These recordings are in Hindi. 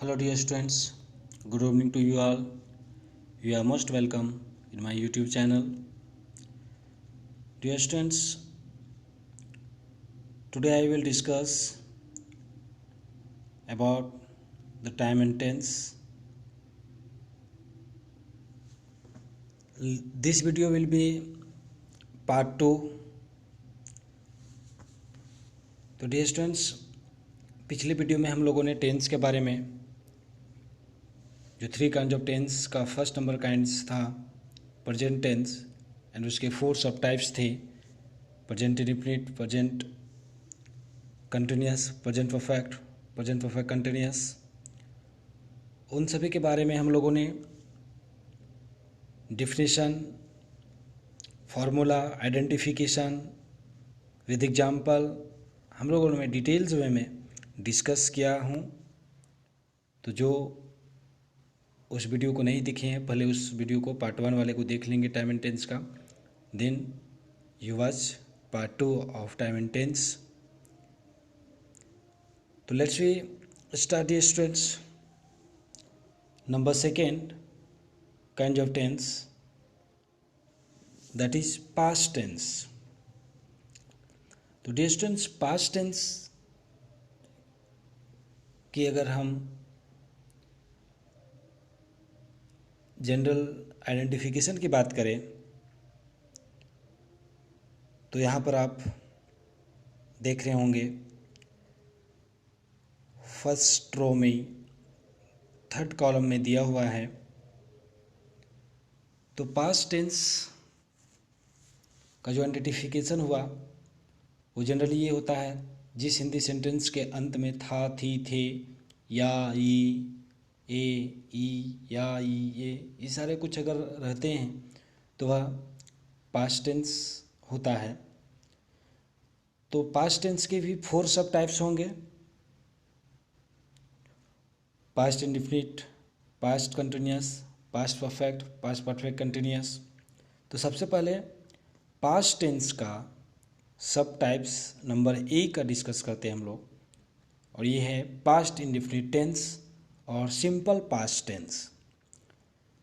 Hello dear students, good evening to you all. You are most welcome in my YouTube channel. Dear students, today I will discuss about the time and tense. This video will be part 2. तो डियर स्टूडेंट्स, पिछले वीडियो में हम लोगों ने टेंस के बारे में जो 3 काइंड ऑफ टेंस का फर्स्ट नंबर काइंड्स था प्रेजेंट टेंस एंड उसके 4 सब टाइप्स थे present indefinite, present continuous, present perfect continuous, उन सभी के बारे में हम लोगों ने definition, formula, identification with example हम लोगों ने डिटेल्स वे में डिस्कस किया हूँ। तो जो उस वीडियो को नहीं दिखे हैं पहले उस वीडियो को पार्ट 1 वाले को देख लेंगे टाइम एंड टेंस का, then you watch part 2 of time and tense. तो let's we start dear students. Number second kind of tense, that is past tense. तो डियर स्टूडेंट्स, पास्ट टेंस की अगर हम जनरल आइडेंटिफिकेशन की बात करें तो यहाँ पर आप देख रहे होंगे फर्स्ट रो में, थर्ड कॉलम में दिया हुआ है। तो पास्ट टेंस का जो आइडेंटिफिकेशन हुआ वो जनरली ये होता है जिस हिंदी सेंटेंस के अंत में था, थी, थे, या, ई, ए, ई, या, ई, ये सारे कुछ अगर रहते हैं तो वह पास्ट टेंस होता है। तो पास्ट टेंस के भी 4 सब टाइप्स होंगे, past indefinite, past continuous, past perfect continuous. तो सबसे पहले पास्ट टेंस का सब टाइप्स नंबर 1 का डिस्कस करते हैं हम लोग, और ये है पास्ट इंडेफिनिट टेंस और सिंपल पास्ट टेंस।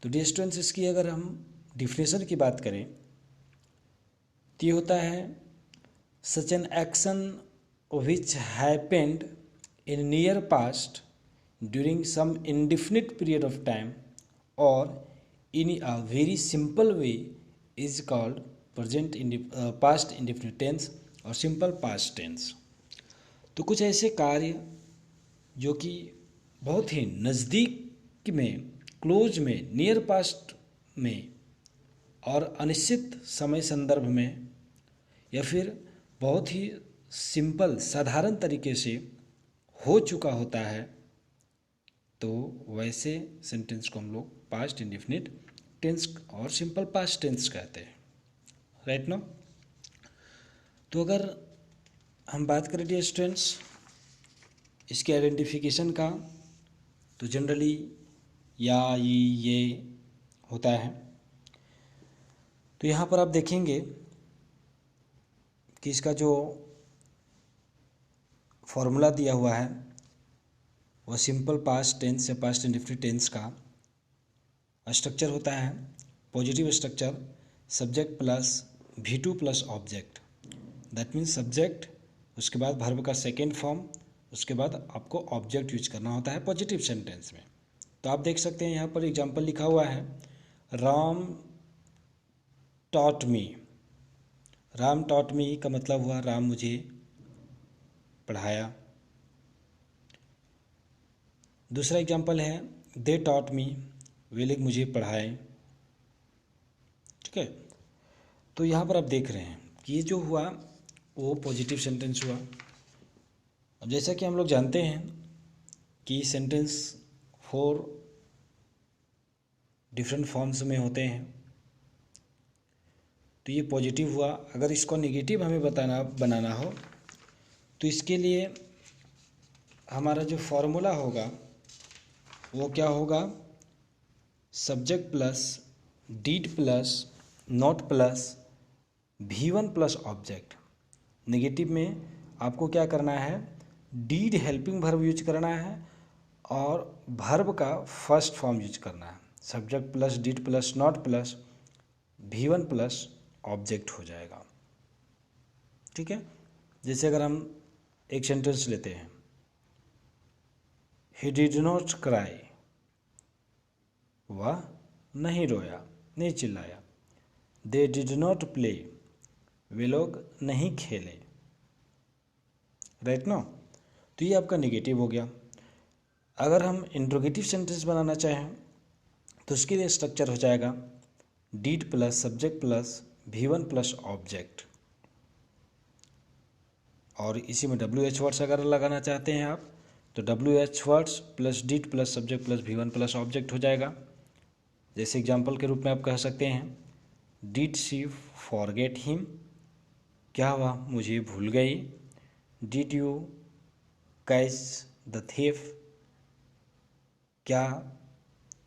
तो डियर स्टूडेंट्स, इसकी अगर हम डिफिनेशन की बात करें तो ये होता है such an action which happened in near past during some indefinite period of time और in a very simple way is called past indefinite tense और सिंपल पास्ट टेंस। तो कुछ ऐसे कार्य जो कि बहुत ही नज़दीक में, क्लोज में, नियर पास्ट में और अनिश्चित समय संदर्भ में या फिर बहुत ही सिंपल साधारण तरीके से हो चुका होता है, तो वैसे सेंटेंस को हम लोग पास्ट इंडेफिनिट टेंस और सिंपल पास्ट टेंस कहते हैं, राइट ना। तो अगर हम बात करें डियर स्टूडेंट्स इसके आइडेंटिफिकेशन का, तो जनरली या, ये होता है। तो यहाँ पर आप देखेंगे कि इसका जो फॉर्मूला दिया हुआ है वह सिंपल पास्ट टेंस या पास्ट इंडेफिनिट टेंस का स्ट्रक्चर होता है positive structure, subject plus V2 plus object. That means subject, उसके बाद वर्ब का सेकेंड फॉर्म, उसके बाद आपको ऑब्जेक्ट यूज करना होता है पॉजिटिव सेंटेंस में। तो आप देख सकते हैं यहाँ पर एग्जाम्पल लिखा हुआ है Ram taught me. Ram taught me का मतलब हुआ राम मुझे पढ़ाया। दूसरा एग्जाम्पल है दे टॉट मी, वे लोग मुझे पढ़ाए। ठीक है, तो यहाँ पर आप देख रहे हैं कि ये जो हुआ वो पॉजिटिव सेंटेंस हुआ। अब जैसा कि हम लोग जानते हैं कि सेंटेंस 4 डिफरेंट फॉर्म्स में होते हैं, तो ये पॉजिटिव हुआ। अगर इसको नेगेटिव हमें बनाना हो तो इसके लिए हमारा जो फॉर्मूला होगा वो क्या होगा, subject plus did plus not plus V1 plus object. Negative में आपको क्या करना है, डीड हेल्पिंग वर्ब यूज करना है और वर्ब का फर्स्ट फॉर्म यूज करना है। Subject plus did plus not plus V1 plus object हो जाएगा। ठीक है, जैसे अगर हम एक सेंटेंस लेते हैं, ही डिड नॉट क्राई, वह नहीं रोया, नहीं चिल्लाया। दे डिड नॉट प्ले, वे लोग नहीं खेले। राइट नो, तो ये आपका नेगेटिव हो गया। अगर हम इंट्रोगेटिव सेंटेंस बनाना चाहें तो उसके लिए स्ट्रक्चर हो जाएगा did plus subject plus V1 plus object, और इसी में WH वर्ड्स अगर लगाना चाहते हैं आप तो WH words plus did plus subject plus V1 plus object हो जाएगा। जैसे एग्जाम्पल के रूप में आप कह सकते हैं डिड शी फॉरगेट हिम, क्या वह मुझे भूल गई। Did you catch the thief, क्या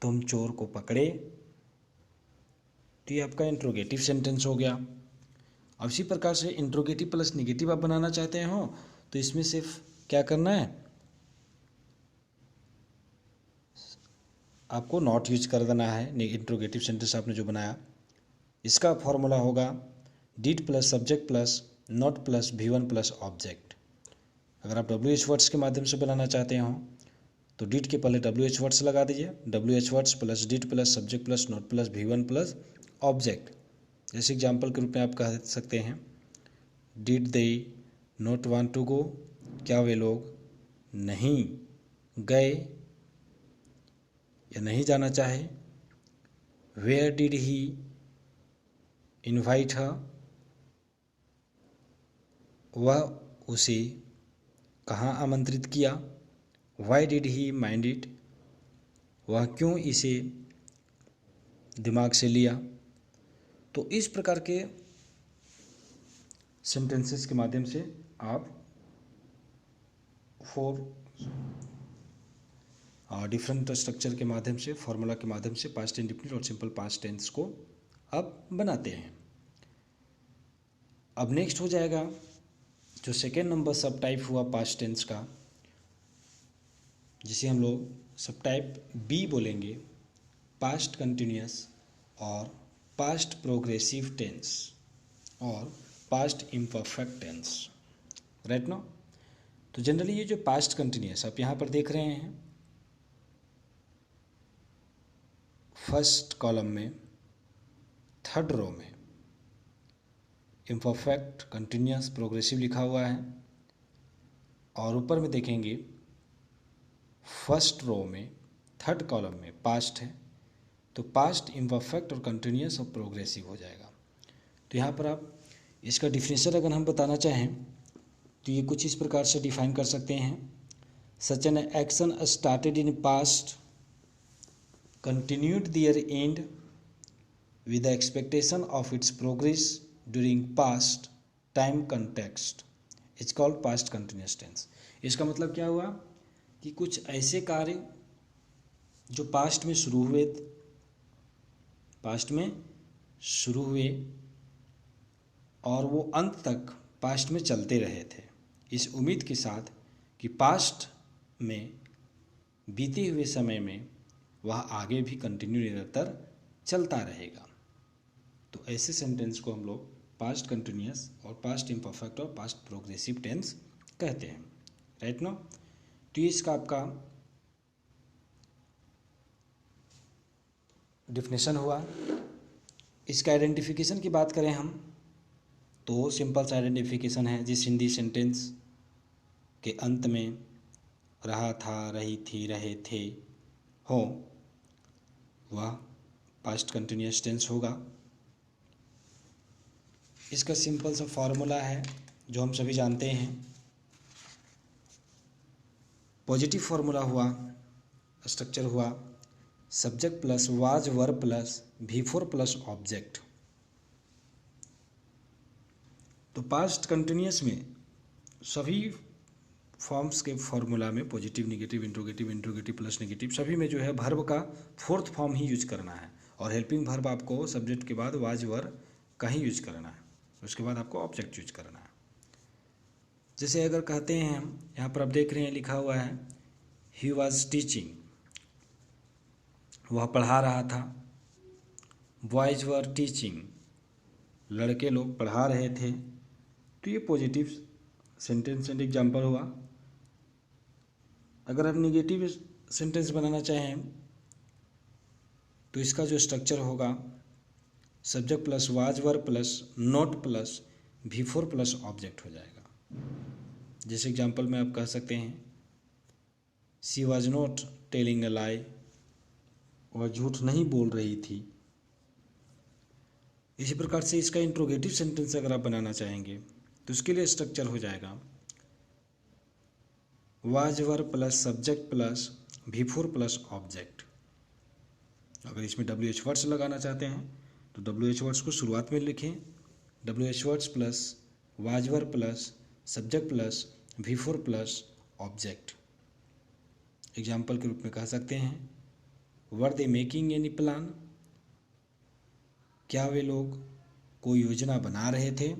तुम चोर को पकड़े। तो ये आपका इंट्रोगेटिव सेंटेंस हो गया। अब इसी प्रकार से इंट्रोगेटिव प्लस नेगेटिव आप बनाना चाहते हो तो इसमें सिर्फ क्या करना है, आपको नॉट यूज कर देना है। इंट्रोगेटिव सेंटेंस आपने जो बनाया इसका फॉर्मूला होगा did plus subject plus not plus V1 plus object. अगर आप WH वर्ड्स के माध्यम से बनाना चाहते हो तो डिड के पहले WH वर्ड्स लगा दीजिए, WH words plus did plus subject plus not plus V1 plus object. जैसे एग्जाम्पल के रूप में आप कह सकते हैं did they not want to go, क्या वे लोग नहीं गए या नहीं जाना चाहे। Where did he invite her, वह उसे कहाँ आमंत्रित किया। Why did he mind it, वह क्यों इसे दिमाग से लिया। तो इस प्रकार के सेंटेंसेस के माध्यम से आप 4 डिफरेंट स्ट्रक्चर के माध्यम से, फॉर्मूला के माध्यम से पास्ट इंडेफिनिट और सिंपल पास्ट टेंस को आप बनाते हैं। अब नेक्स्ट हो जाएगा जो सेकेंड नंबर सब टाइप हुआ पास्ट टेंस का, जिसे हम लोग सब टाइप B बोलेंगे, पास्ट कंटिन्यूअस और पास्ट प्रोग्रेसिव टेंस और past imperfect tense. Right no, तो जनरली ये जो पास्ट कंटिन्यूअस आप यहाँ पर देख रहे हैं फर्स्ट कॉलम में थर्ड रो में इम्परफेक्ट कंटिन्यूअस प्रोग्रेसिव लिखा हुआ है, और ऊपर में देखेंगे फर्स्ट रो में थर्ड कॉलम में पास्ट है, तो पास्ट इम्परफेक्ट और कंटिन्यूअस और प्रोग्रेसिव हो जाएगा। तो यहाँ पर आप इसका डिफिनेशन अगर हम बताना चाहें तो ये कुछ इस प्रकार से डिफाइन कर सकते हैं। सच an action started in past continued their end with the expectation of its progress during past time context it's called past continuous tense। इसका मतलब क्या हुआ कि कुछ ऐसे कार्य जो पास्ट में शुरू हुए और वो अंत तक पास्ट में चलते रहे थे, इस उम्मीद के साथ कि पास्ट में बीते हुए समय में वह आगे भी कंटिन्यू निरंतर चलता रहेगा। तो ऐसे सेंटेंस को हम लोग पास्ट कंटिन्यूअस और पास्ट इम्परफेक्ट और पास्ट प्रोग्रेसिव टेंस कहते हैं। राइट नो, तो ये इसका आपका डिफिनेशन हुआ। इसका आइडेंटिफिकेशन की बात करें हम तो सिंपल सा आइडेंटिफिकेशन है, जिस हिंदी सेंटेंस के अंत में रहा था, रही थी, रहे थे, हो, वह पास्ट कंटिन्यूअस टेंस होगा। इसका सिंपल सा फॉर्मूला है जो हम सभी जानते हैं, पॉजिटिव फॉर्मूला हुआ, स्ट्रक्चर हुआ subject plus was verb plus V4 plus object. तो पास्ट कंटिन्यूअस में सभी फॉर्म्स के फॉर्मूला में positive, negative, interrogative, interrogative plus negative सभी में जो है वर्ब का फोर्थ फॉर्म ही यूज करना है, और हेल्पिंग वर्ब आपको सब्जेक्ट के बाद वाज वर्ब का ही यूज करना है, उसके बाद आपको ऑब्जेक्ट यूज करना है। जैसे अगर कहते हैं हम, यहाँ पर आप देख रहे हैं लिखा हुआ है ही वॉज टीचिंग, वह पढ़ा रहा था। बॉयज वर टीचिंग, लड़के लोग पढ़ा रहे थे। तो ये पॉजिटिव सेंटेंस एंड एग्जाम्पल हुआ। अगर आप निगेटिव सेंटेंस बनाना चाहें तो इसका जो स्ट्रक्चर होगा subject plus was were plus not plus V4 plus object हो जाएगा। जैसे एग्जाम्पल में आप कह सकते हैं सी वॉज नॉट टेलिंग अ लाई, वह झूठ नहीं बोल रही थी। इसी प्रकार से इसका इंट्रोगेटिव सेंटेंस अगर आप बनाना चाहेंगे तो उसके लिए स्ट्रक्चर हो जाएगा was were plus subject plus V4 plus object. अगर इसमें WH वर्ड्स लगाना चाहते हैं तो WH वर्ड्स को शुरुआत में लिखें, WH words plus was were plus subject plus V4 plus object. Example के रूप में कह सकते हैं were they making any plan, क्या वे लोग कोई योजना बना रहे थे।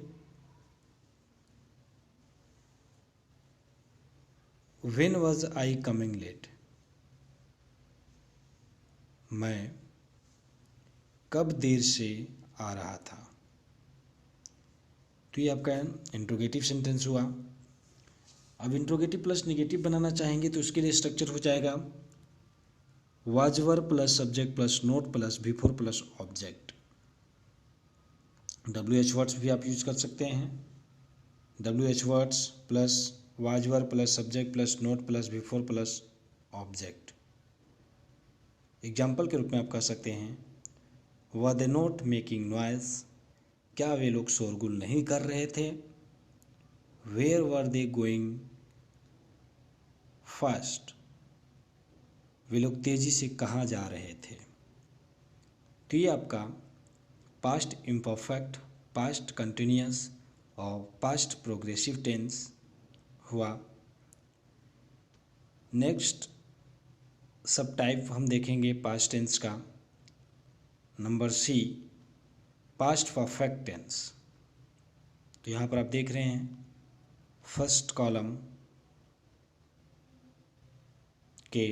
When was I coming late, मैं कब देर से आ रहा था। तो ये आपका इंट्रोगेटिव सेंटेंस हुआ। अब इंट्रोगेटिव प्लस निगेटिव बनाना चाहेंगे तो उसके लिए स्ट्रक्चर हो जाएगा was were plus subject plus not plus V4 plus object. WH words भी आप यूज कर सकते हैं, WH words plus was were plus subject plus not plus V4 plus object. Example के रूप में आप कह सकते हैं were they not making noise, क्या वे लोग शोरगुल नहीं कर रहे थे। Where were they going fast, वे लोग तेजी से कहाँ जा रहे थे। तो ये आपका पास्ट इम्परफेक्ट, पास्ट कंटिन्यूअस और पास्ट प्रोग्रेसिव टेंस हुआ। नेक्स्ट सब टाइप हम देखेंगे पास्ट टेंस का। Number C, past perfect tense. तो यहाँ पर आप देख रहे हैं फर्स्ट कॉलम के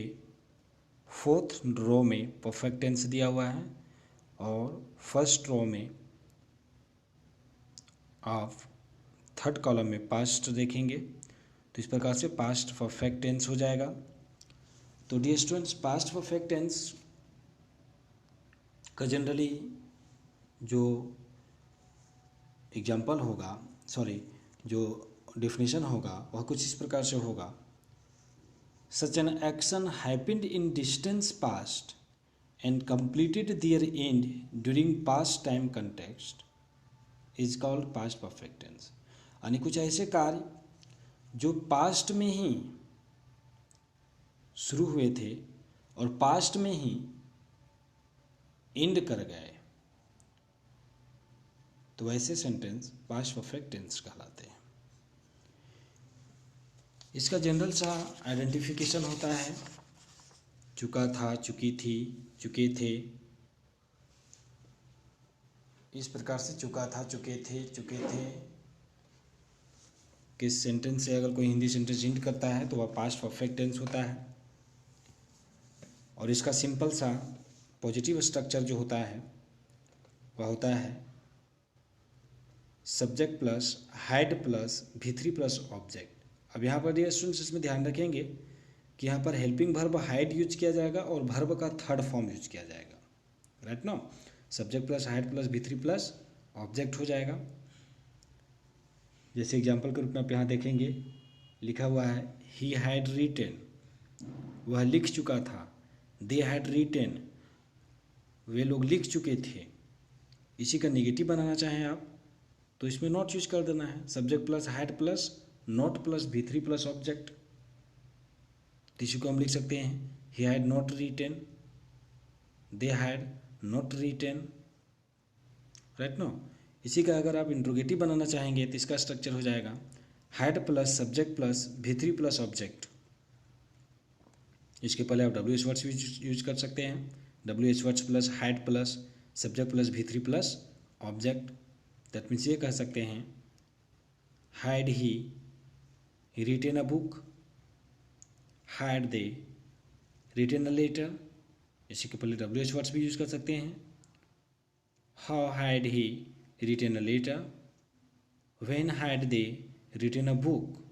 फोर्थ रो में परफेक्ट टेंस दिया हुआ है और फर्स्ट रो में आप थर्ड कॉलम में पास्ट देखेंगे। तो इस प्रकार से पास्ट परफेक्ट टेंस हो जाएगा। तो dear students, past perfect tense का जनरली जो एग्जाम्पल होगा, जो डिफिनेशन होगा वह कुछ इस प्रकार से होगा। Such an action happened in distance past and completed their end during past time context is called past perfect tense। यानी कुछ ऐसे कार्य जो पास्ट में ही शुरू हुए थे और पास्ट में ही एंड कर गए, तो वैसे सेंटेंस पास्ट परफेक्ट टेंस कहलाते हैं। इसका जनरल सा आइडेंटिफिकेशन होता है चुका था, चुकी थी, चुके थे। इस प्रकार से चुका था, चुके थे किस सेंटेंस से अगर कोई हिंदी सेंटेंस एंड करता है तो वह पास्ट परफेक्ट टेंस होता है। और इसका सिंपल सा पॉजिटिव स्ट्रक्चर जो होता है वह होता है subject plus had plus V3 plus object. अब यहाँ पर डियर स्टूडेंट्स इसमें ध्यान रखेंगे कि यहाँ पर हेल्पिंग वर्ब हैड यूज किया जाएगा और वर्ब का थर्ड फॉर्म यूज किया जाएगा। Right no, subject plus had plus V3 plus object हो जाएगा। जैसे एग्जाम्पल के रूप में आप यहाँ देखेंगे लिखा हुआ है ही हैड रिटेन, वह लिख चुका था। दे हैड रिटेन, वे लोग लिख चुके थे। इसी का नेगेटिव बनाना चाहें आप तो इसमें नॉट यूज कर देना है, subject plus had plus not plus V3 plus object. इसी को हम लिख सकते हैं he had not written, they had not written. Right no, इसी का अगर आप इंट्रोगेटिव बनाना चाहेंगे तो इसका स्ट्रक्चर हो जाएगा had plus subject plus V3 plus object. इसके पहले आप WH वर्ड्स यूज कर सकते हैं, WH words plus had plus subject plus V3 plus object. That means ये कह सकते हैं had he written a book, had they written a letter, इसी के पहले WH वर्ड्स भी यूज कर सकते हैं। How had he written a letter, when had they written a book,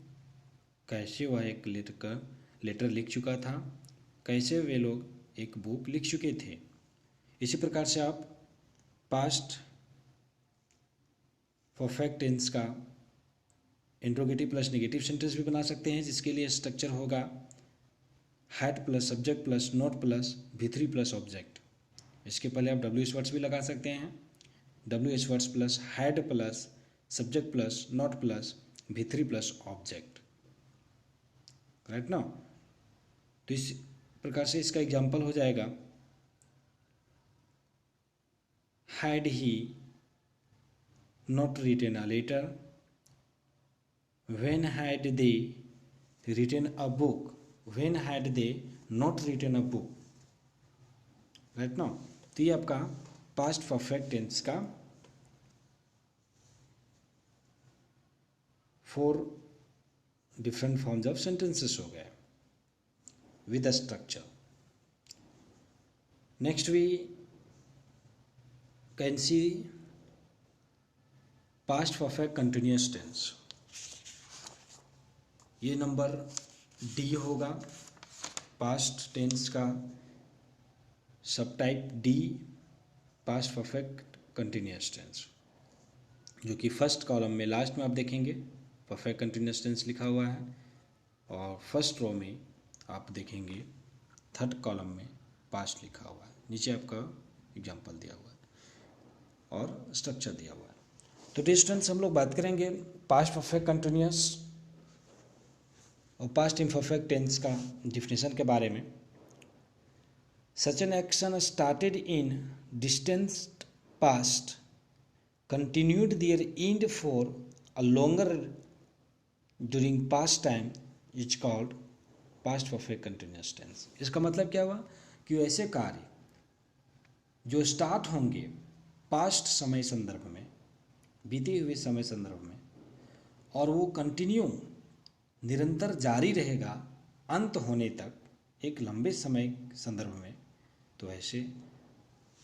कैसे वह एक लेटर लिख चुका था, कैसे वे लोग एक बुक लिख चुके थे। इसी प्रकार से आप पास्ट परफेक्ट टेंस का इंट्रोगेटिव प्लस नेगेटिव सेंटेंस भी बना सकते हैं, जिसके लिए स्ट्रक्चर होगा had plus subject plus not plus V3 plus object. इसके पहले आप WH वर्ड्स भी लगा सकते हैं, WH words plus had plus subject plus not plus V3 plus object, right ना। तो इस प्रकार से इसका एग्जाम्पल हो जाएगा had he not written a letter, when had they written a book, when had they not written a book, right ना। तो ये आपका पास्ट परफेक्ट टेंस का 4 डिफरेंट फॉर्म्स ऑफ सेंटेंसेस हो गए with a structure. Next we can see past perfect continuous tense. ये नंबर D होगा पास्ट टेंस का सब type D, past perfect continuous tense, जो कि फर्स्ट कॉलम में लास्ट में आप देखेंगे परफेक्ट कंटिन्यूस टेंस लिखा हुआ है, और फर्स्ट रो में आप देखेंगे थर्ड कॉलम में पास्ट लिखा हुआ है, नीचे आपका एग्जाम्पल दिया हुआ है और स्ट्रक्चर दिया हुआ है। तो डिस्टेंस हम लोग बात करेंगे पास्ट परफेक्ट कंटिन्यूस और पास्ट इम्परफेक्ट टेंस का डिफिनेशन के बारे में। सच an action started in distance past continued their end for a longer during past time is called past perfect continuous tense। इसका मतलब क्या हुआ कि ऐसे कार्य जो स्टार्ट होंगे पास्ट समय संदर्भ में, बीते हुए समय संदर्भ में, और वो कंटिन्यू निरंतर जारी रहेगा अंत होने तक एक लंबे समय संदर्भ में, तो ऐसे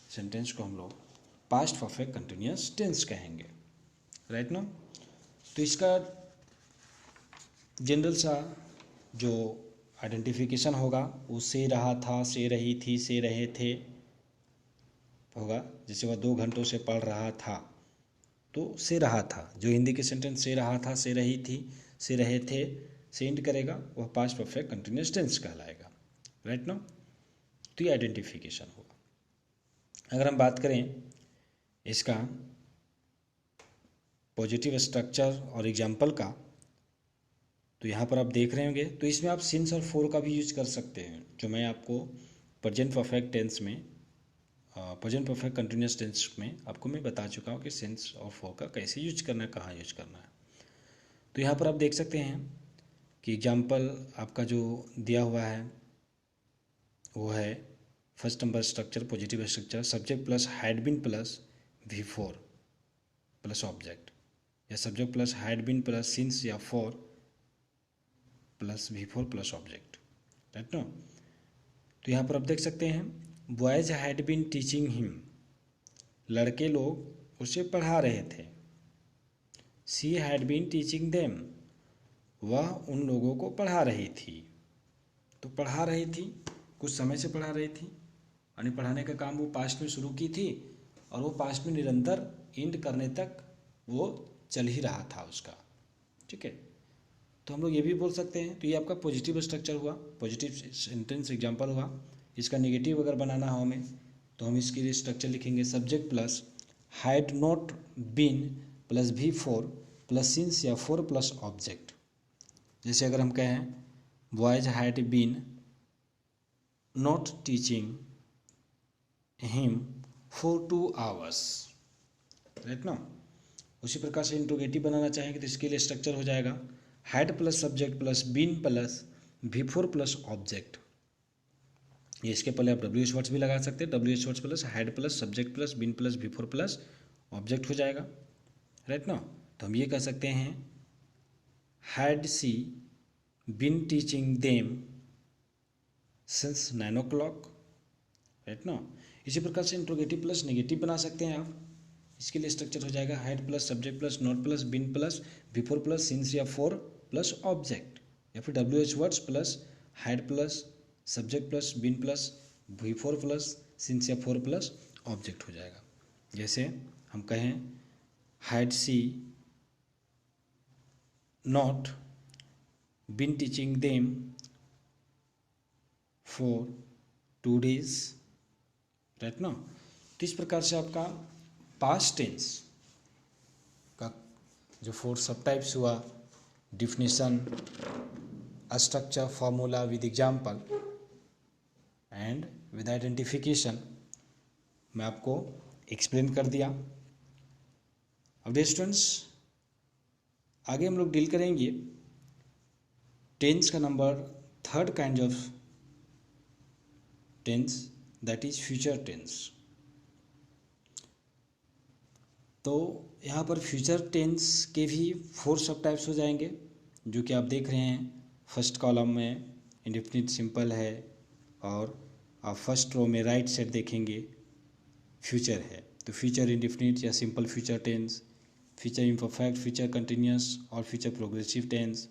सेंटेंस को हम लोग पास्ट परफेक्ट कंटिन्यूस टेंस कहेंगे, राइट ना। तो इसका जनरल सा जो आइडेंटिफिकेशन होगा वो से रहा था, से रही थी, से रहे थे होगा। जैसे वह 2 घंटों से पढ़ रहा था, तो से रहा था, जो हिंदी के सेंटेंस से रहा था, से रही थी, से रहे थे से एंड करेगा, वह पास्ट परफेक्ट कंटिन्यूस टेंस कहलाएगा, राइट ना। तो ये आइडेंटिफिकेशन होगा। अगर हम बात करें इसका पॉजिटिव स्ट्रक्चर और एग्जाम्पल का, तो यहाँ पर आप देख रहे होंगे, तो इसमें आप सिंस और फोर का भी यूज कर सकते हैं, जो मैं आपको प्रेजेंट परफेक्ट टेंस में, प्रेजेंट परफेक्ट कंटिन्यूस टेंस में आपको मैं बता चुका हूँ कि सिंस और फोर का कैसे यूज करना है, कहाँ यूज करना है। तो यहाँ पर आप देख सकते हैं कि एग्जाम्पल आपका जो दिया हुआ है वो है first number structure, positive structure, subject plus had been plus V4 plus object, या subject plus had been plus since या for plus V4 plus object, right ना। तो यहाँ पर आप देख सकते हैं boys had been teaching him, लड़के लोग उसे पढ़ा रहे थे। She had been teaching them, वह उन लोगों को पढ़ा रही थी। तो पढ़ा रही थी, कुछ समय से पढ़ा रही थी, यानी पढ़ाने का काम वो पास्ट में शुरू की थी और वो पास्ट में निरंतर एंड करने तक वो चल ही रहा था उसका, ठीक है। तो हम लोग ये भी बोल सकते हैं, तो ये आपका पॉजिटिव स्ट्रक्चर हुआ, पॉजिटिव सेंटेंस एग्जांपल हुआ। इसका नेगेटिव अगर बनाना हो हमें, तो हम इसके लिए स्ट्रक्चर लिखेंगे subject plus had not been plus V4 plus since या फोर प्लस ऑब्जेक्ट। जैसे अगर हम कहें boys had been not teaching him for 2 hours, right ना। उसी प्रकार से इंट्रोगेटिव बनाना चाहेंगे तो इसके लिए स्ट्रक्चर हो जाएगा had plus subject plus been plus V4 plus object. ये इसके पहले आप WH वर्ड्स भी लगा सकते हैं, WH words plus had plus subject plus been plus V4 plus object हो जाएगा, राइट ना। तो हम ये कह सकते हैं had she been teaching them since 9 o'clock, right ना। इसी प्रकार से इंट्रोगेटिव प्लस नेगेटिव बना सकते हैं आप। इसके लिए स्ट्रक्चर हो जाएगा had plus subject plus not plus been plus before plus since या फॉर प्लस ऑब्जेक्ट, या फिर WH words plus had plus subject plus been plus before plus since या फॉर प्लस ऑब्जेक्ट हो जाएगा। जैसे हम कहें had she not been teaching them for 2 days, right ना। तो इस प्रकार से आपका पास्ट टेंस का जो 4 सब टाइप्स हुआ, definition, structure, formula with example and with identification, मैं आपको एक्सप्लेन कर दिया। अब डियर स्टूडेंट्स, आगे हम लोग डील करेंगे टेंस का number 3rd kind of tense, that is future tense. तो यहाँ पर फ्यूचर टेंस के भी 4 सब टाइप्स हो जाएंगे, जो कि आप देख रहे हैं। फर्स्ट कॉलम में इंडेफिनिट सिंपल है, और आप फर्स्ट रो में राइट साइड देखेंगे फ्यूचर है। तो फ्यूचर इंडेफिनिट या simple future tense, future imperfect, future continuous और future progressive tense,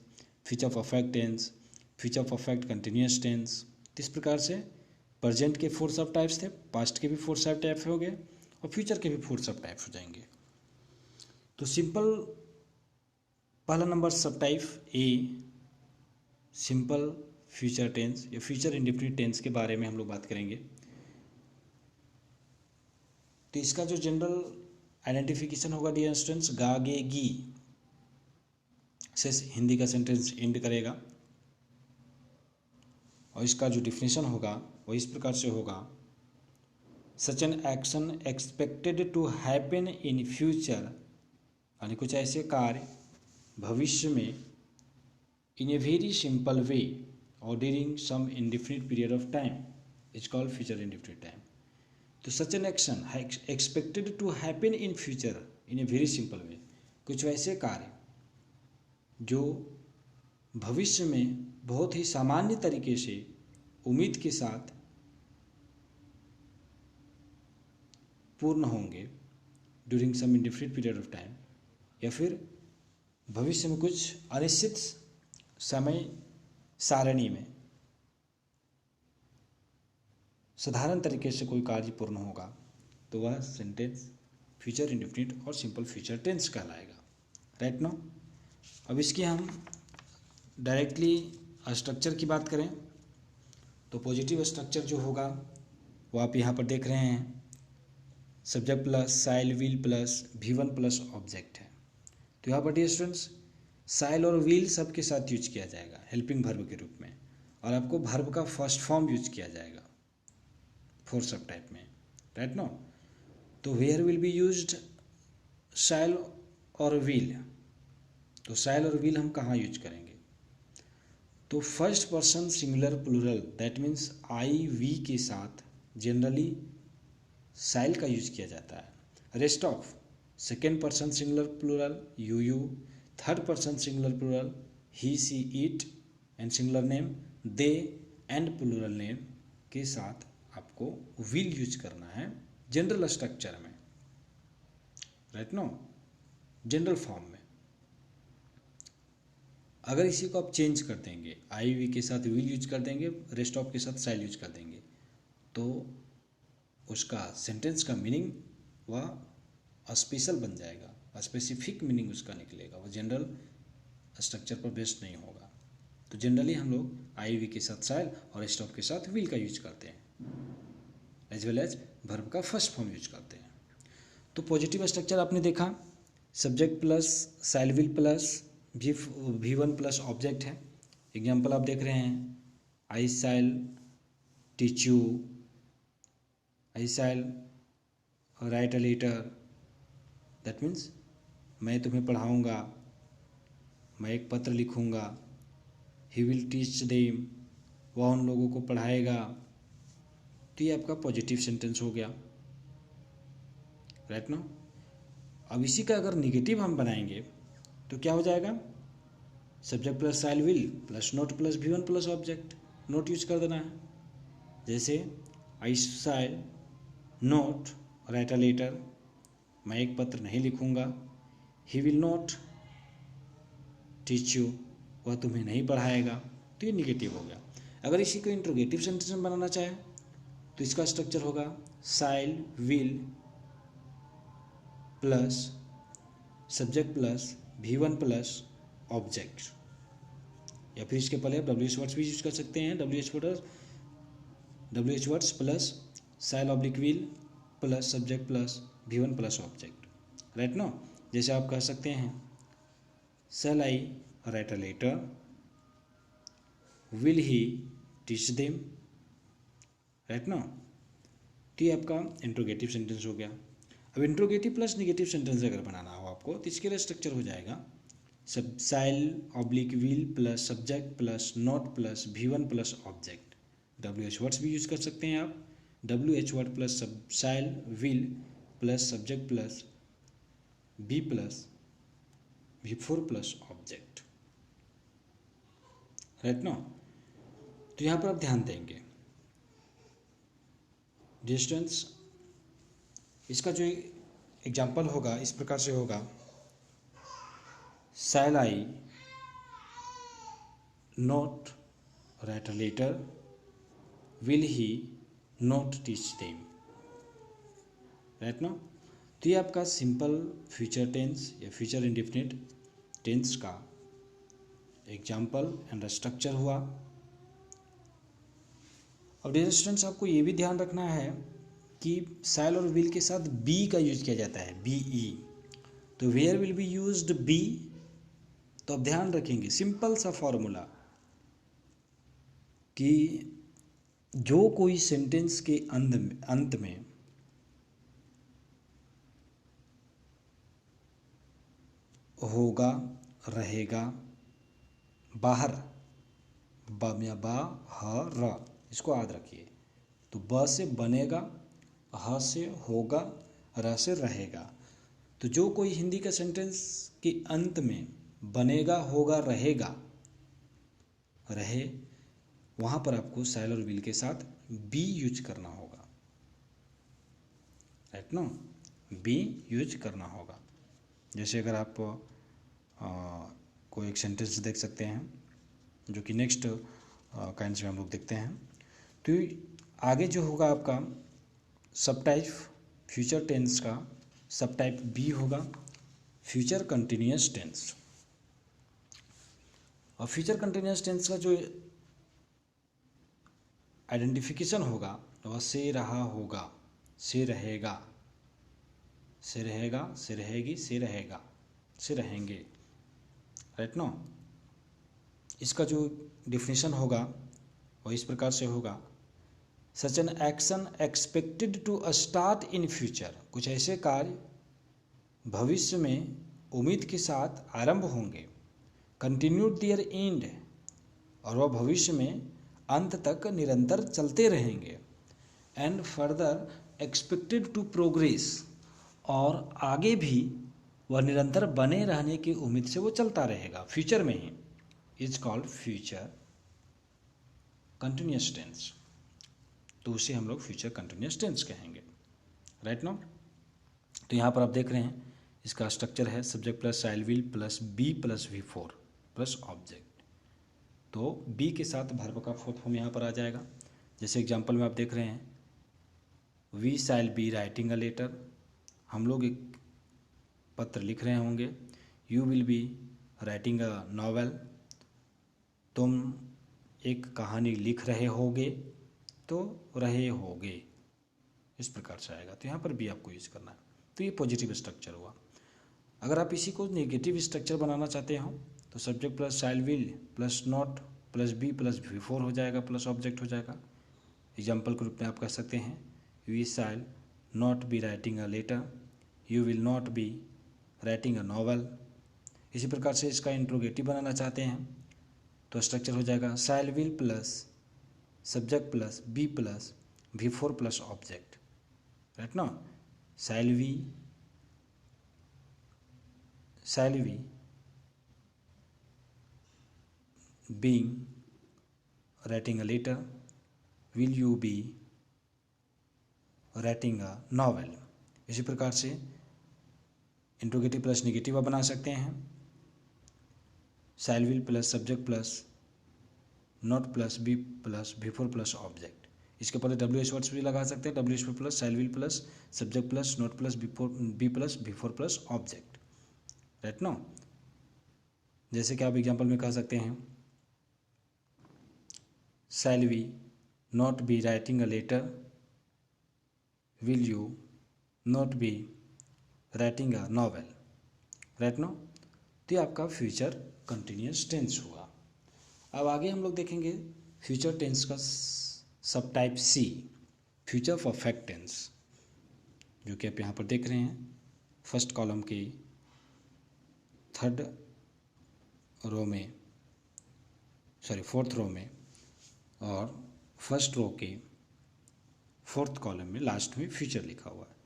future perfect tense, future perfect continuous tense. इस प्रकार से प्रेजेंट के 4 सब टाइप्स थे, पास्ट के भी 4 सब टाइप हो गए, और फ्यूचर के भी 4 सब टाइप हो जाएंगे। तो सिंपल पहला नंबर सब type A, simple future tense या फ्यूचर इंडेफिनिट टेंस के बारे में हम लोग बात करेंगे। तो इसका जो जनरल आइडेंटिफिकेशन होगा डियर स्टूडेंट्स, गा गे गी से हिंदी का सेंटेंस एंड करेगा, और इसका जो डिफिनेशन होगा वो इस प्रकार से होगा, such an action expected to happen in future, यानी कुछ ऐसे कार्य भविष्य में इन ए वेरी सिंपल वे और during some indefinite period of time is called future indefinite time. तो such an action expected to happen in future in a very simple way, कुछ वैसे कार्य जो भविष्य में बहुत ही सामान्य तरीके से उम्मीद के साथ पूर्ण होंगे during some indefinite period of time, या फिर भविष्य में कुछ अनिश्चित समय सारणी में साधारण तरीके से कोई कार्य पूर्ण होगा, तो वह सेंटेंस फ्यूचर इंडेफिनिट और सिंपल फ्यूचर टेंस कहलाएगा, राइट नो। अब इसकी हम डायरेक्टली स्ट्रक्चर की बात करें तो पॉजिटिव स्ट्रक्चर जो होगा वो आप यहाँ पर देख रहे हैं, subject plus shall will plus V1 plus object है। तो यहाँ पर डियर स्टूडेंट्स साइल और विल सब के साथ यूज किया जाएगा हेल्पिंग वर्ब के रूप में, और आपको वर्ब का फर्स्ट फॉर्म यूज किया जाएगा 4 सब टाइप में, राइट नो। तो वेयर विल बी यूज्ड साइल और विल, तो साइल और विल हम कहाँ यूज करेंगे, तो first person singular plural that means IV के साथ जनरली साइल का यूज किया जाता है। Rest of second person singular plural UU, third person singular plural he she it, and singular name they and plural name के साथ आपको विल यूज करना है जनरल स्ट्रक्चर में, राइट नो, जनरल फॉर्म में। अगर इसी को आप चेंज कर देंगे, IV के साथ विल यूज कर देंगे, रेस्ट ऑफ के साथ साइल यूज कर देंगे, तो उसका सेंटेंस का मीनिंग वह स्पेशल बन जाएगा, स्पेसिफिक मीनिंग उसका निकलेगा, वो जनरल स्ट्रक्चर पर बेस्ड नहीं होगा। तो जनरली हम लोग IV के साथ साइल और रेस्ट ऑफ के साथ विल का यूज करते हैं, एज वेल एज वर्ब का फर्स्ट फॉर्म यूज करते हैं। तो पॉजिटिव स्ट्रक्चर आपने देखा, subject plus shall will plus V1 plus object है। एग्जाम्पल आप देख रहे हैं, I shall teach you, I shall write a letter, that means मैं तुम्हें पढ़ाऊँगा, मैं एक पत्र लिखूँगा। ही विल टीच देम, वह उन लोगों को पढ़ाएगा। तो ये आपका पॉजिटिव सेंटेंस हो गया, राइट नो। अब इसी का अगर निगेटिव हम बनाएंगे तो क्या हो जाएगा, subject plus shall will plus not plus V1 plus object, not use कर देना है, जैसे I shall not write a letter, मैं एक पत्र नहीं लिखूँगा। He will not teach you, वह तुम्हें नहीं पढ़ाएगा। तो ये निगेटिव हो गया। अगर इसी को इंट्रोगेटिव सेंटेंस में बनाना चाहे तो इसका स्ट्रक्चर होगा शैल will plus subject plus V1 plus object, या फिर इसके पहले आप WH वर्ड्स भी यूज कर सकते हैं। WH words plus shall oblique will plus subject plus V1 plus object, right no. जैसे आप कह सकते हैं shall I write a letter, will he teach them, right no. तो ये आपका इंट्रोगेटिव सेंटेंस हो गया। अब इंट्रोगेटिव प्लस निगेटिव सेंटेंस अगर बनाना हो आपको तो इसके लिए स्ट्रक्चर हो जाएगा सब shall oblique will plus subject plus not plus V1 plus object. WH words भी यूज कर सकते हैं आप। WH वर्ड प्लस सब shall will plus subject plus B plus V4 plus object, right no. तो यहाँ पर आप ध्यान देंगे डिस्टेंस, इसका जो एग्जाम्पल होगा इस प्रकार से होगा shall I not write a letter, will he not teach them, right ना। तो ये आपका सिंपल फ्यूचर टेंस या फ्यूचर इंडेफिनिट टेंस का एग्जाम्पल एंड स्ट्रक्चर हुआ। अब डियर स्टूडेंट्स आपको ये भी ध्यान रखना है कि शैल और विल के साथ बी का यूज किया जाता है, BE। तो where will be used be, तो अब ध्यान रखेंगे सिंपल सा फॉर्मूला कि जो कोई सेंटेंस के अंत में होगा रहेगा बाहर, बाहर, इसको याद रखिए। तो ब से बनेगा, ह से होगा, र से रहेगा। तो जो कोई हिंदी का सेंटेंस के अंत में बनेगा होगा रहेगा रहे, वहाँ पर आपको शैल और विल के साथ बी यूज करना होगा, राइट नो, बी यूज करना होगा। जैसे अगर आप कोई एक सेंटेंस देख सकते हैं जो कि नेक्स्ट काइंड्स में हम लोग देखते हैं। तो आगे जो होगा आपका सब टाइप फ्यूचर टेंस का सब टाइप बी होगा फ्यूचर कंटिन्यूअस टेंस। और फ्यूचर कंटिन्यूअस टेंस का जो आइडेंटिफिकेशन होगा वह से रहा होगा, से रहेगा, से रहेगा, से रहेगी, से रहेगा, से रहेंगे, राइट नो। इसका जो डिफिनीशन होगा वह इस प्रकार से होगा such an action expected to start in future, कुछ ऐसे कार्य भविष्य में उम्मीद के साथ आरंभ होंगे, कंटिन्यूड देयर एंड, और वह भविष्य में अंत तक निरंतर चलते रहेंगे, and further expected to progress, और आगे भी वह निरंतर बने रहने की उम्मीद से वो चलता रहेगा फ्यूचर में ही, is called future continuous tense. तो उसे हम लोग फ्यूचर कंटिन्यूअस टेंस कहेंगे, राइट नो। तो यहाँ पर आप देख रहे हैं इसका स्ट्रक्चर है subject plus shall will plus be plus V4 plus object. तो बी के साथ वर्ब का फोर्थ फॉर्म यहाँ पर आ जाएगा। जैसे एग्जांपल में आप देख रहे हैं we shall be writing a letter, हम लोग एक पत्र लिख रहे होंगे। You will be writing a novel, तुम एक कहानी लिख रहे होगे, तो रहे होगे, इस प्रकार से आएगा। तो यहाँ पर भी आपको यूज करना है। तो ये पॉजिटिव स्ट्रक्चर हुआ। अगर आप इसी को नेगेटिव स्ट्रक्चर बनाना चाहते हो तो subject plus shall will plus not plus be plus V4 हो जाएगा प्लस ऑब्जेक्ट हो जाएगा। एग्जाम्पल के रूप में आप कह सकते हैं we shall not be writing a letter, you will not be writing a novel. इसी प्रकार से इसका इंट्रोगेटिव बनाना चाहते हैं तो स्ट्रक्चर हो जाएगा shall will plus subject plus be plus V4 plus object, right ना। Shall we being writing a letter, will you be writing a novel. इसी प्रकार से इंट्रोगेटिव प्लस निगेटिव आप बना सकते हैं। Shall will plus subject plus not plus be plus before plus object. इसके पहले डब्ल्यू एच वर्ड्स भी लगा सकते हैं, W H plus shall will plus subject plus not plus be plus before plus object, right no. जैसे कि आप एग्जाम्पल में कह सकते हैं, shall we not be writing a letter, will you not be writing a novel, right no. तो ये आपका फ्यूचर कंटिन्यूस टेंस हुआ। अब आगे हम लोग देखेंगे फ्यूचर टेंस का सब type C, future perfect tense, जो कि आप यहाँ पर देख रहे हैं फर्स्ट कॉलम की फोर्थ रो में और फर्स्ट रो के फोर्थ कॉलम में लास्ट में फ्यूचर लिखा हुआ है।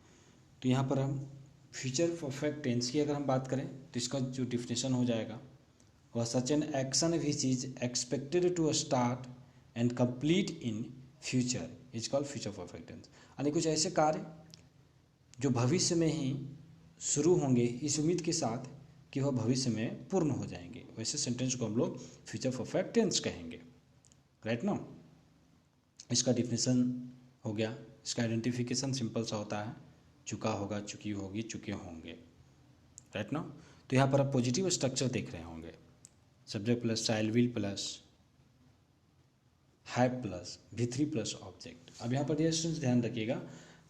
तो यहाँ पर हम फ्यूचर परफेक्ट टेंस की अगर हम बात करें तो इसका जो डिफिनेशन हो जाएगा वह such an action which is expected to start and complete in future is called future perfect tense. यानी कुछ ऐसे कार्य जो भविष्य में ही शुरू होंगे इस उम्मीद के साथ कि वह भविष्य में पूर्ण हो जाएंगे, वैसे सेंटेंस को हम लोग फ्यूचर परफेक्ट टेंस कहेंगे, राइट नो। इसका डिफिनेशन हो गया, इसका आइडेंटिफिकेशन सिंपल सा होता है, चुका होगा, चुकी होगी, चुके होंगे, राइट नो। तो यहाँ पर आप पॉजिटिव स्ट्रक्चर देख रहे होंगे, subject plus shall will plus have plus V3 plus object. अब यहाँ पर स्टूडेंट्स ध्यान रखिएगा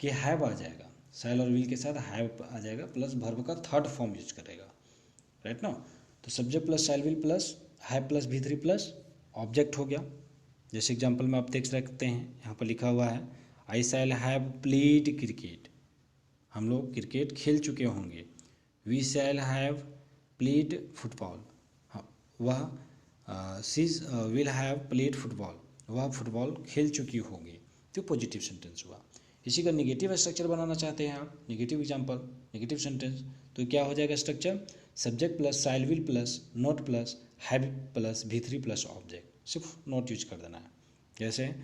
कि हैव आ जाएगा, शैल और विल के साथ हैव आ जाएगा प्लस वर्ब का थर्ड फॉर्म यूज करेगा, राइट नो। तो subject plus shall will plus have plus V3 plus object हो गया। जैसे एग्जांपल में आप देख सकते हैं यहाँ पर लिखा हुआ है I shall have played cricket, हम लोग क्रिकेट खेल चुके होंगे। We shall have played football, वह she will have played football, वह फुटबॉल खेल चुकी होगी। तो पॉजिटिव सेंटेंस हुआ। इसी का निगेटिव स्ट्रक्चर बनाना चाहते हैं आप, निगेटिव एग्जांपल, निगेटिव सेंटेंस, तो क्या हो जाएगा structure, subject plus shall will plus not plus have plus V3 plus object, सिर्फ नॉट यूज कर देना है। जैसे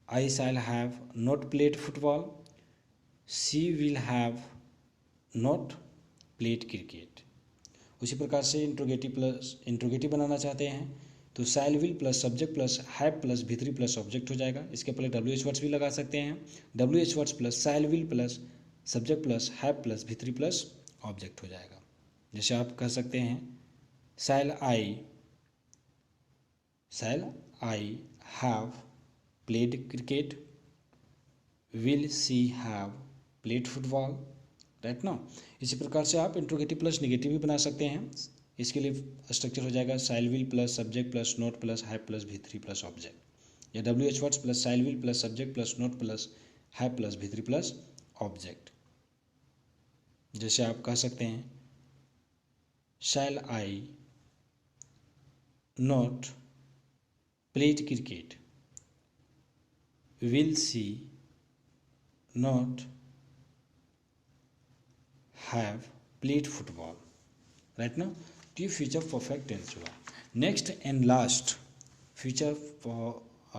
I shall have not played football, she will have not played cricket. उसी प्रकार से इंट्रोगेटिव बनाना चाहते हैं तो shall will plus subject plus have plus V3 plus object हो जाएगा। इसके पहले WH वर्ड्स भी लगा सकते हैं, WH words plus shall will plus subject plus have plus V3 plus object हो जाएगा। जैसे आप कह सकते हैं shall I have played cricket, will she have played football, right ना। इसी प्रकार से आप इंट्रोगेटिव प्लस निगेटिव भी बना सकते हैं। इसके लिए स्ट्रक्चर हो जाएगा shall will plus subject plus not plus have plus V3 plus object, या WH words plus shall will plus subject plus not plus have plus V3 plus object. जैसे आप कह सकते हैं shall I not played cricket, will she not have played football, right ना। तो ये फ्यूचर परफेक्ट टेंस हुआ। Next and last future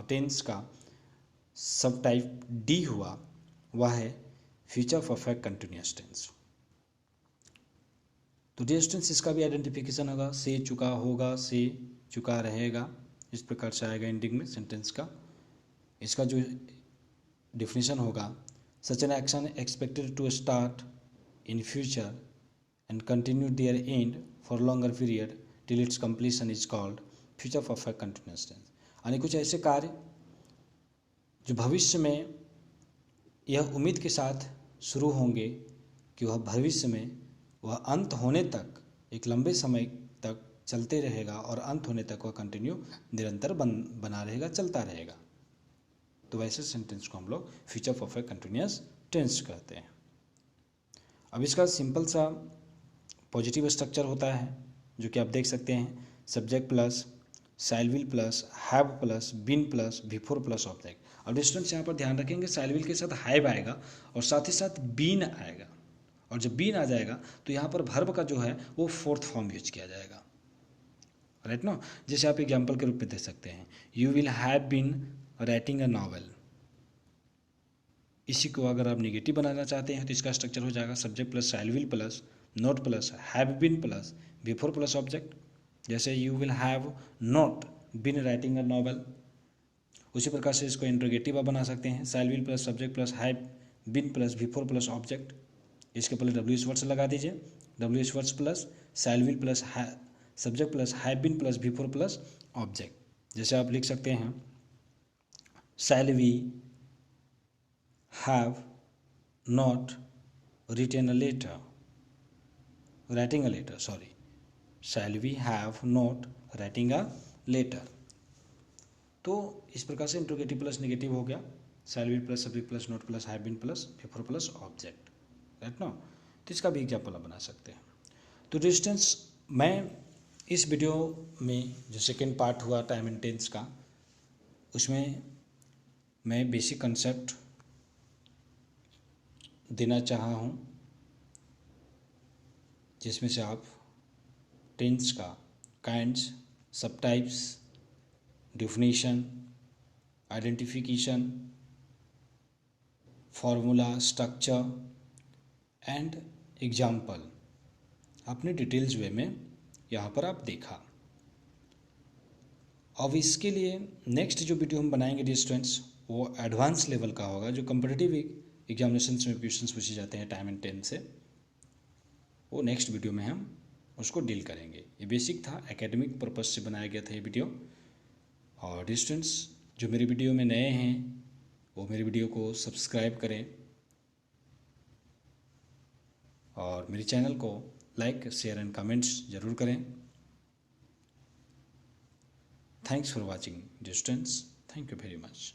tense का सब टाइप D हुआ, वह है फ्यूचर परफेक्ट कंटिन्यूअस टेंस। तो डिस्टेंस इसका भी आइडेंटिफिकेशन होगा, से चुका होगा, से चुका रहेगा, इस प्रकार से आएगा एंडिंग में सेंटेंस का। इसका जो डिफिनेशन होगा such an action expected to start in future and continue their end for longer period till its completion is called future perfect continuous tense। यानी कुछ ऐसे कार्य जो भविष्य में यह उम्मीद के साथ शुरू होंगे कि वह भविष्य में वह अंत होने तक एक लंबे समय तक चलते रहेगा और अंत होने तक वह कंटिन्यू निरंतर बना रहेगा, चलता रहेगा। तो वैसे सेंटेंस को हम लोग फ्यूचर परफेक्ट कंटिन्यूअस टेंस कहते हैं। अब इसका सिंपल सा पॉजिटिव स्ट्रक्चर होता है जो कि आप देख सकते हैं, subject plus shall will plus have plus been plus V4 plus object. अब स्टूडेंट्स यहाँ पर ध्यान रखेंगे शैल विल के साथ हैव आएगा और साथ ही साथ बीन आएगा, और जब बीन आ जाएगा तो यहाँ पर वर्ब का जो है वो फोर्थ फॉर्म यूज किया जाएगा, राइट नो। जैसे आप एग्जाम्पल के रूप में दे सकते हैं you will have been writing a novel. इसी को अगर आप निगेटिव बनाना चाहते हैं तो इसका स्ट्रक्चर हो जाएगा subject plus shall will plus not plus have been plus before plus object. जैसे you will have not been writing a novel. उसी प्रकार से इसको इंट्रोगेटिव आप बना सकते हैं, shall will plus subject plus have been plus before plus object. इसके पहले डब्ल्यू एस वर्ड्स लगा दीजिए, W S words plus shall will plus subject plus have been plus before plus object. जैसे आप लिख सकते हैं shall we have not written a letter, writing a letter, sorry, shall we have not writing a letter। तो इस प्रकार से इंट्रोगेटिव प्लस नेगेटिव हो गया, shall will plus subject plus not plus have been plus before plus object, right ना। तो इसका भी एग्जाम्पल आप बना सकते हैं। तो डिस्टेंस, मैं इस वीडियो में जो सेकेंड पार्ट हुआ टाइम एंड टेंस का, उसमें मैं बेसिक कंसेप्ट देना चाहा हूँ, जिसमें से आप टेंस का kinds, subtypes, definition, identification, formula, structure and example अपने डिटेल्स वे में यहाँ पर आप देखा। अब इसके लिए नेक्स्ट जो वीडियो हम बनाएंगे डियर स्टूडेंट्स, वो एडवांस लेवल का होगा, जो कम्पिटिटिव एग्जामिनेशन में क्वेश्चंस पूछे जाते हैं टाइम एंड टेंस से, वो नेक्स्ट वीडियो में हम उसको डील करेंगे। ये बेसिक था, एकेडमिक पर्पस से बनाया गया था ये वीडियो। और स्टूडेंट्स जो मेरे वीडियो में नए हैं वो मेरे वीडियो को सब्सक्राइब करें और मेरे चैनल को लाइक, शेयर एंड कमेंट्स ज़रूर करें। Thanks for watching dear students, thank you very much.